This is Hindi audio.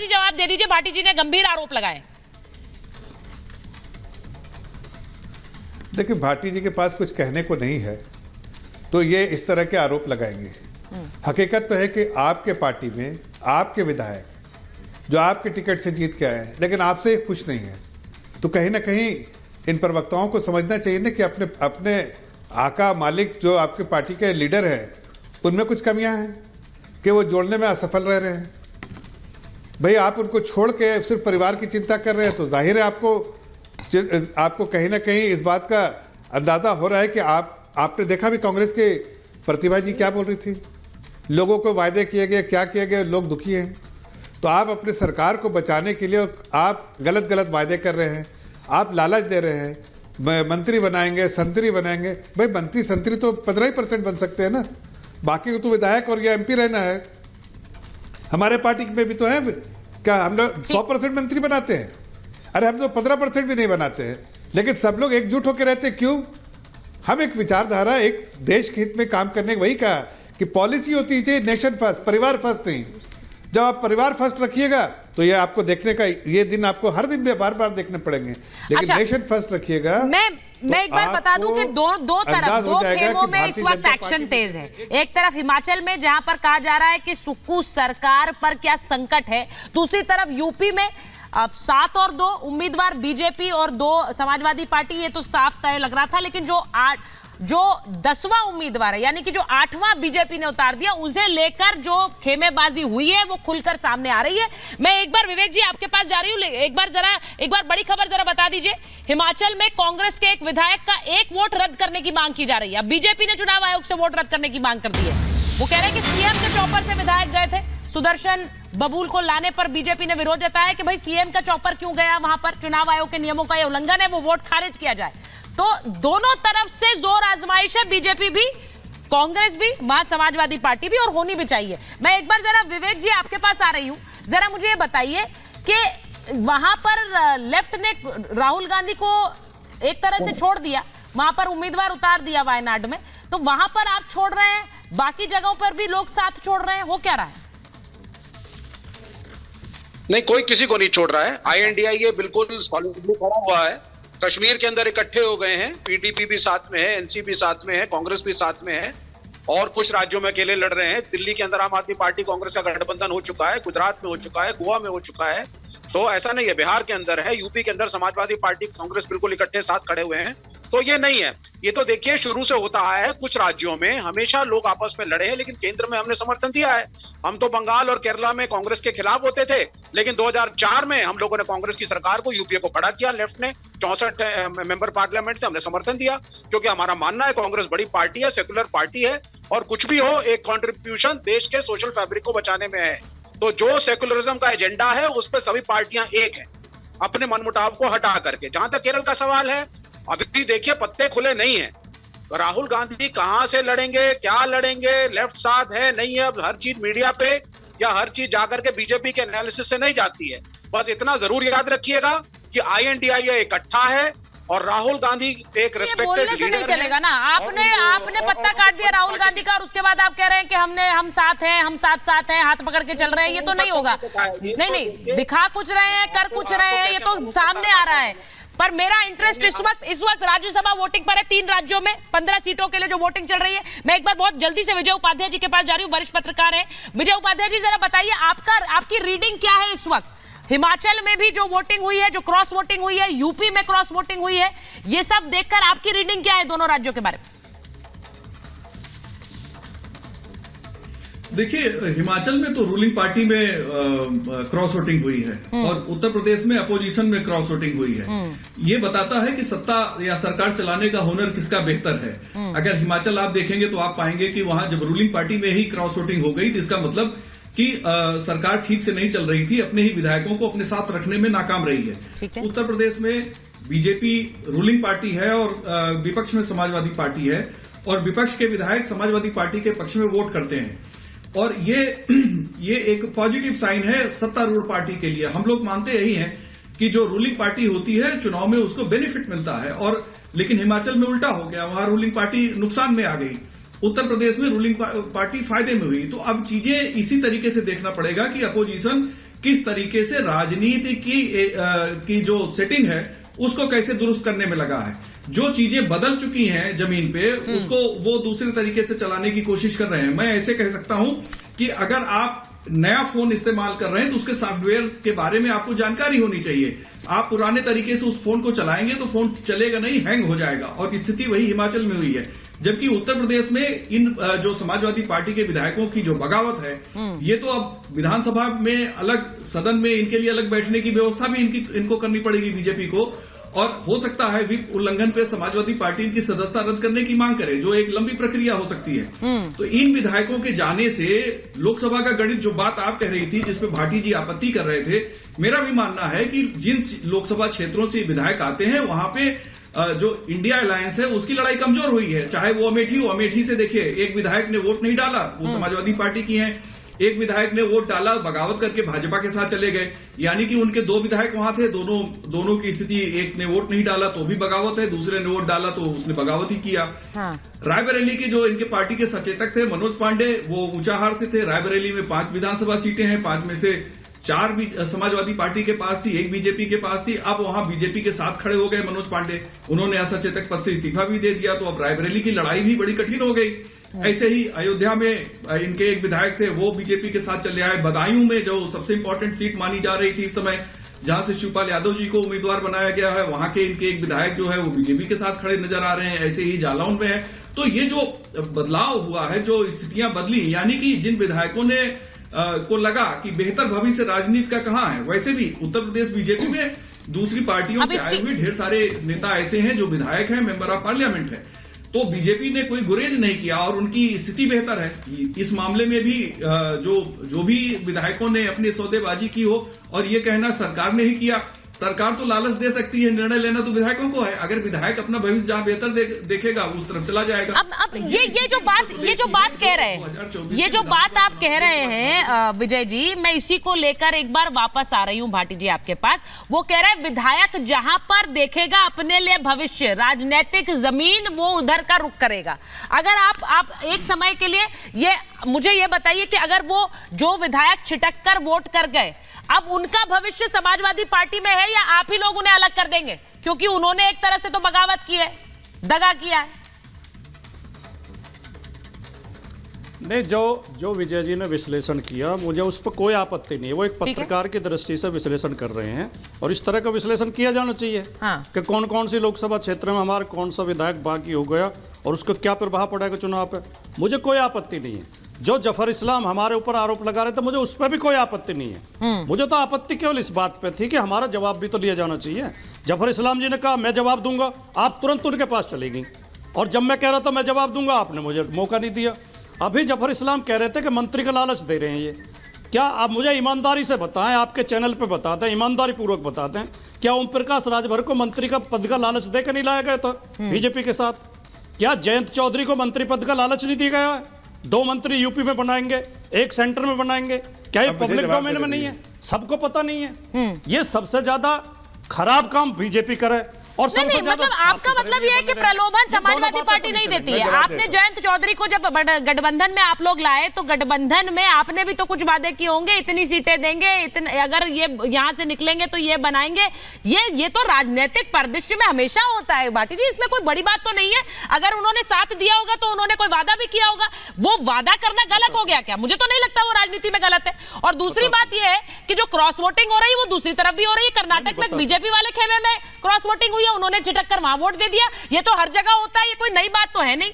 जी जवाब दे दीजिए, भाटी जी ने गंभीर आरोप लगाए। देखिए, भाटी जी के पास कुछ कहने को नहीं है तो ये इस तरह के आरोप लगाएंगे। हकीकत तो है कि आपके पार्टी में आपके विधायक जो आपके टिकट से जीत के आए हैं लेकिन आपसे खुश नहीं है, तो कहीं ना कहीं इन प्रवक्ताओं को समझना चाहिए ना कि अपने अपने आका मालिक जो आपके पार्टी के लीडर हैं उनमें कुछ कमियां हैं कि वो जोड़ने में असफल रह रहे हैं। भाई आप उनको छोड़ के सिर्फ परिवार की चिंता कर रहे हैं तो जाहिर है आपको कहीं ना कहीं इस बात का अंदाजा हो रहा है कि आपने देखा भी कांग्रेस के प्रतिभा जी क्या बोल रही थी, लोगों को वायदे किए गए, क्या किए गए, लोग दुखी हैं। तो आप अपने सरकार को बचाने के लिए आप गलत गलत वायदे कर रहे हैं, आप लालच दे रहे हैं, मंत्री बनाएंगे, संतरी बनाएंगे। भाई मंत्री संतरी तो 15% बन सकते हैं ना, बाकी तो विधायक और ये एमपी रहना है। हमारे पार्टी में भी तो है, क्या हम लोग 100% मंत्री बनाते हैं? अरे हम तो 15% भी नहीं बनाते हैं, लेकिन सब लोग एकजुट होकर रहते। क्यों? हम एक विचारधारा, एक देश के हित में काम करने वही कहा कि पॉलिसी होती चाहिए नेशन फर्स्ट, परिवार फर्स्ट नहीं। जब आप परिवार फर्स्ट रखिएगा तो ये आपको देखने का, ये दिन आपको हर दिन बार बार देखने पड़ेंगे, लेकिन अच्छा, नेशन फर्स्ट रखिएगा। मैं एक बार बता दूं कि दो तरफ, दो खेमों में इस वक्त एक्शन तेज है। एक तरफ हिमाचल में जहां पर कहा जा रहा है कि सुक्खू सरकार पर क्या संकट है, दूसरी तरफ यूपी में अब 7 और 2 उम्मीदवार बीजेपी और 2 समाजवादी पार्टी, ये तो साफ तय लग रहा था, लेकिन जो 10वां उम्मीदवार है यानी कि जो 8वां बीजेपी ने उतार दिया, उसे लेकर जो खेमेबाजी हुई है वो खुलकर सामने आ रही है। मैं एक बार विवेक जी आपके पास जा रही हूं, एक बार बड़ी खबर जरा बता दीजिए। हिमाचल में कांग्रेस के एक विधायक का 1 वोट रद्द करने की मांग की जा रही है। अब बीजेपी ने चुनाव आयोग से वोट रद्द करने की मांग कर दी है। वो कह रहे हैं कि सीएम के चौपर से विधायक गए थे, सुदर्शन बबूल को लाने पर बीजेपी ने विरोध जताया कि भाई सीएम का चौपर क्यों गया वहां पर, चुनाव आयोग के नियमों का यह उल्लंघन है, वो वोट खारिज किया जाए। तो दोनों तरफ से जोर आजमाइश है, बीजेपी भी, कांग्रेस भी, वहां समाजवादी पार्टी भी, और होनी भी चाहिए। मैं एक बार जरा विवेक जी आपके पास आ रही हूं, जरा मुझे ये बताइए कि वहां पर लेफ्ट ने राहुल गांधी को एक तरह से छोड़ दिया, वहां पर उम्मीदवार उतार दिया वायनाड में, तो वहां पर आप छोड़ रहे हैं, बाकी जगहों पर भी लोग साथ छोड़ रहे हैं, हो क्या रहा है? नहीं, कोई किसी को नहीं छोड़ रहा है। INDIA बिल्कुल सॉलिडली खड़ा हुआ है, कश्मीर के अंदर इकट्ठे हो गए हैं। PDP भी साथ में है, NC भी साथ में है, कांग्रेस भी साथ में है, और कुछ राज्यों में अकेले लड़ रहे हैं। दिल्ली के अंदर आम आदमी पार्टी कांग्रेस का गठबंधन हो चुका है, गुजरात में हो चुका है, गोवा में हो चुका है, तो ऐसा नहीं है। बिहार के अंदर है, यूपी के अंदर समाजवादी पार्टी कांग्रेस बिल्कुल इकट्ठे साथ खड़े हुए हैं। तो ये नहीं है, ये तो देखिए शुरू से होता है। कुछ राज्यों में हमेशा लोग आपस में लड़े हैं, लेकिन केंद्र में हमने समर्थन दिया है। हम तो बंगाल और केरला में कांग्रेस के खिलाफ होते थे, लेकिन 2004 में हम लोगों ने कांग्रेस की सरकार को, यूपीए को खड़ा किया। लेफ्ट ने 64 मेंबर पार्लियामेंट थे, हमने समर्थन दिया, क्योंकि हमारा मानना है कांग्रेस बड़ी पार्टी है, सेकुलर पार्टी है, और कुछ भी हो एक कंट्रीब्यूशन देश के सोशल फैब्रिक को बचाने में है। तो जो सेकुलरिज्म का एजेंडा है उस पर सभी पार्टियां एक हैं, अपने मनमुटाव को हटा करके। जहां तक केरल का सवाल है, अभी देखिए पत्ते खुले नहीं है। तो राहुल गांधी कहां से लड़ेंगे, क्या लड़ेंगे, लेफ्ट साथ है नहीं है, अब हर चीज मीडिया पे या हर चीज जाकर के बीजेपी के एनालिसिस से नहीं जाती है। बस इतना जरूर याद रखिएगा कि INDIA इकट्ठा है और राहुल गांधी एक रेस्पेक्टेड बोलने से नहीं चलेगा ना। आपने पत्ता काट दिया राहुल गांधी का और उसके बाद आप कह रहे हैं कि हम साथ हैं, हम साथ हैं, हाथ पकड़ के चल रहे हैं, ये तो नहीं होगा। नहीं, दिखा कुछ रहे हैं, कर कुछ रहे हैं, ये तो सामने आ रहा है। पर मेरा इंटरेस्ट इस वक्त राज्यसभा वोटिंग पर है। 3 राज्यों में 15 सीटों के लिए जो वोटिंग चल रही है। मैं एक बार बहुत जल्दी से विजय उपाध्याय जी के पास जा रही हूँ, वरिष्ठ पत्रकार हैं। विजय उपाध्याय जी, जरा बताइए आपकी रीडिंग क्या है इस वक्त? हिमाचल में भी जो वोटिंग हुई है, जो क्रॉस वोटिंग हुई है, यूपी में क्रॉस वोटिंग हुई है, ये सब देखकर आपकी रीडिंग क्या है दोनों राज्यों के बारे में? देखिए, हिमाचल में तो रूलिंग पार्टी में क्रॉस वोटिंग हुई है और उत्तर प्रदेश में अपोजिशन में क्रॉस वोटिंग हुई है। ये बताता है कि सत्ता या सरकार चलाने का हुनर किसका बेहतर है। अगर हिमाचल आप देखेंगे तो आप पाएंगे कि वहां जब रूलिंग पार्टी में ही क्रॉस वोटिंग हो गई तो इसका मतलब कि सरकार ठीक से नहीं चल रही थी, अपने ही विधायकों को अपने साथ रखने में नाकाम रही है। उत्तर प्रदेश में बीजेपी रूलिंग पार्टी है और विपक्ष में समाजवादी पार्टी है, और विपक्ष के विधायक समाजवादी पार्टी के पक्ष में वोट करते हैं, और ये एक पॉजिटिव साइन है सत्तारूढ़ पार्टी के लिए। हम लोग मानते यही हैं कि जो रूलिंग पार्टी होती है चुनाव में उसको बेनिफिट मिलता है, और लेकिन हिमाचल में उल्टा हो गया, वहां रूलिंग पार्टी नुकसान में आ गई, उत्तर प्रदेश में रूलिंग पार्टी फायदे में हुई। तो अब चीजें इसी तरीके से देखना पड़ेगा कि अपोजिशन किस तरीके से राजनीति की जो सेटिंग है उसको कैसे दुरुस्त करने में लगा है। जो चीजें बदल चुकी हैं जमीन पे उसको वो दूसरे तरीके से चलाने की कोशिश कर रहे हैं। मैं ऐसे कह सकता हूं कि अगर आप नया फोन इस्तेमाल कर रहे हैं तो उसके सॉफ्टवेयर के बारे में आपको जानकारी होनी चाहिए। आप पुराने तरीके से उस फोन को चलाएंगे तो फोन चलेगा नहीं, हैंग हो जाएगा। और स्थिति वही हिमाचल में हुई है। जबकि उत्तर प्रदेश में इन जो समाजवादी पार्टी के विधायकों की जो बगावत है, ये तो अब विधानसभा में अलग, सदन में इनके लिए अलग बैठने की व्यवस्था भी इनको करनी पड़ेगी बीजेपी को। और हो सकता है व्हिप उल्लंघन पे समाजवादी पार्टी इनकी सदस्यता रद्द करने की मांग करे, जो एक लंबी प्रक्रिया हो सकती है। तो इन विधायकों के जाने से लोकसभा का गणित, जो बात आप कह रही थी जिसपे भाटी जी आपत्ति कर रहे थे, मेरा भी मानना है कि जिन लोकसभा क्षेत्रों से विधायक आते हैं वहां पे जो इंडिया अलायंस है उसकी लड़ाई कमजोर हुई है। चाहे वो अमेठी हो, अमेठी से देखिए एक विधायक ने वोट नहीं डाला, वो समाजवादी पार्टी की है। एक विधायक ने वोट डाला, बगावत करके भाजपा के साथ चले गए, यानी कि उनके 2 विधायक वहां थे, दोनों की स्थिति, एक ने वोट नहीं डाला तो भी बगावत है, दूसरे ने वोट डाला तो उसने बगावत ही किया। हाँ। रायबरेली के जो इनके पार्टी के सचेतक थे मनोज पांडे, वो ऊंचाहार से थे। रायबरेली में 5 विधानसभा सीटें हैं, 5 में से 4 भी समाजवादी पार्टी के पास थी, 1 बीजेपी के पास थी। अब वहां बीजेपी के साथ खड़े हो गए मनोज पांडे, उन्होंने असचेतक पद से इस्तीफा भी दे दिया। तो अब रायबरेली की लड़ाई भी बड़ी कठिन हो गई। ऐसे ही अयोध्या में इनके एक विधायक थे, वो बीजेपी के साथ चले आए। बदायूं में जो सबसे इंपॉर्टेंट सीट मानी जा रही थी इस समय, जहां से शिवपाल यादव जी को उम्मीदवार बनाया गया है, वहां के इनके एक विधायक जो है वो बीजेपी के साथ खड़े नजर आ रहे हैं। ऐसे ही जालौन में है। तो ये जो बदलाव हुआ है, जो स्थितियां बदली, यानी कि जिन विधायकों ने को लगा कि बेहतर भविष्य राजनीति का कहां है, वैसे भी उत्तर प्रदेश बीजेपी में दूसरी पार्टियों से आए हुए ढेर सारे नेता ऐसे हैं जो विधायक हैं, मेंबर ऑफ पार्लियामेंट है। तो बीजेपी ने कोई गुरेज नहीं किया और उनकी स्थिति बेहतर है। इस मामले में भी जो भी विधायकों ने अपनी सौदेबाजी की हो, और ये कहना सरकार ने ही किया, सरकार तो लालच दे सकती है, निर्णय लेना तो विधायकों को है। अगर विधायक अपना भविष्य जहां बेहतर देखेगा उस तरफ चला जाएगा। अब ये जो बात कह रहे हैं, ये जो बात आप कह रहे हैं विजय जी, मैं इसी को लेकर एक बार वापस आ रही हूं भाटी जी आपके पास। वो कह रहे हैं विधायक जहां पर देखेगा अपने लिए भविष्य, राजनीतिक जमीन, वो उधर का रुख करेगा। अगर आप एक समय के लिए मुझे ये बताइए कि अगर वो जो विधायक छिटक कर वोट कर गए, अब उनका भविष्य समाजवादी पार्टी में है या आप ही लोग उन्हें अलग कर देंगे? क्योंकि उन्होंने एक तरह से तो बगावत की है, दगा किया है। नहीं, जो विजय जी ने विश्लेषण किया, मुझे उस पर कोई आपत्ति नहीं है। वो एक पत्रकार की दृष्टि से विश्लेषण कर रहे हैं और इस तरह का विश्लेषण किया जाना चाहिए। हाँ। कि कौन कौन सी लोकसभा क्षेत्र में हमारा कौन सा विधायक बाकी हो गया और उसको क्या प्रभाव पड़ेगा चुनाव पे, मुझे कोई आपत्ति नहीं है। जो जफर इस्लाम हमारे ऊपर आरोप लगा रहे थे, मुझे उस पर भी कोई आपत्ति नहीं है। मुझे तो आपत्ति केवल इस बात पे थी कि हमारा जवाब भी तो लिया जाना चाहिए। जफर इस्लाम जी ने कहा मैं जवाब दूंगा, आप तुरंत उनके पास चली गई, और जब मैं कह रहा था मैं जवाब दूंगा, आपने मुझे मौका नहीं दिया। अभी जफर इस्लाम कह रहे थे कि मंत्री का लालच दे रहे हैं। ये क्या आप मुझे ईमानदारी से बताएं, आपके चैनल पे बताते हैं, ईमानदारी पूर्वक बताते हैं, क्या ओम प्रकाश राजभर को मंत्री का पद का लालच देकर नहीं लाया गया था बीजेपी के साथ? क्या जयंत चौधरी को मंत्री पद का लालच नहीं दिया गया है? 2 मंत्री यूपी में बनाएंगे, 1 सेंटर में बनाएंगे, क्या ये पब्लिक डोमेन में नहीं है? सबको पता नहीं है। ये सबसे ज्यादा खराब काम बीजेपी करे। और नहीं, मतलब आपका मतलब ये है कि प्रलोभन समाजवादी पार्टी नहीं देती है। आपने जयंत चौधरी को जब गठबंधन में आप लोग लाए तो गठबंधन में आपने भी तो कुछ वादे किए होंगे, इतनी सीटें देंगे, इतने अगर ये यहाँ से निकलेंगे तो ये बनाएंगे। ये तो राजनीतिक परिदृश्य में हमेशा होता है भाटी जी, इसमें कोई बड़ी बात तो नहीं है। अगर उन्होंने साथ दिया होगा तो उन्होंने कोई वादा भी किया होगा। वो वादा करना गलत हो गया क्या? मुझे तो नहीं लगता वो राजनीति में गलत है। और दूसरी बात यह है कि जो क्रॉस वोटिंग हो रही है वो दूसरी तरफ भी हो रही है। कर्नाटक में बीजेपी वाले खेमे में क्रॉस वोटिंग हुई है, उन्होंने छिटक कर वहां वोट दे दिया। ये तो हर जगह होता है, ये कोई नई बात तो है नहीं।